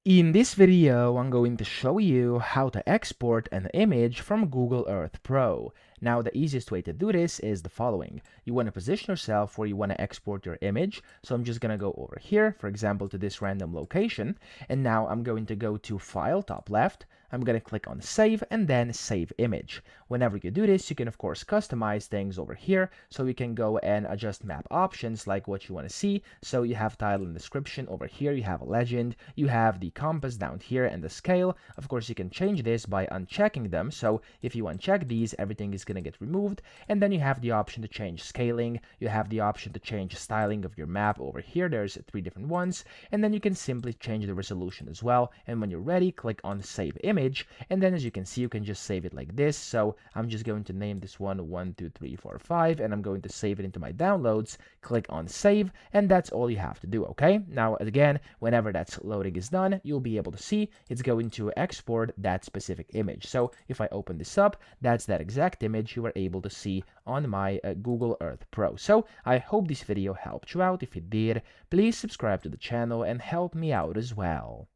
In this video, I'm going to show you how to export an image from Google Earth Pro. Now, the easiest way to do this is the following. You want to position yourself where you want to export your image. So I'm just going to go over here, for example, to this random location. And now I'm going to go to File, top left. I'm going to click on Save and then Save Image. Whenever you do this, you can, of course, customize things over here. So you can go and adjust map options like what you want to see. So you have title and description over here. You have a legend. You have the compass down here and the scale. Of course, you can change this by unchecking them. So if you uncheck these, everything is going to get removed. And then you have the option to change scaling. You have the option to change styling of your map over here. There's 3 different ones. And then you can simply change the resolution as well. And when you're ready, click on Save Image. And then as you can see, you can just save it like this. So I'm just going to name this one 1, 2, 3, 4, 5, and I'm going to save it into my downloads. Click on Save, and that's all you have to do, okay? Now, again, whenever that loading is done, you'll be able to see it's going to export that specific image. So if I open this up, that's that exact image you were able to see on my Google Earth Pro. So I hope this video helped you out. If it did, please subscribe to the channel and help me out as well.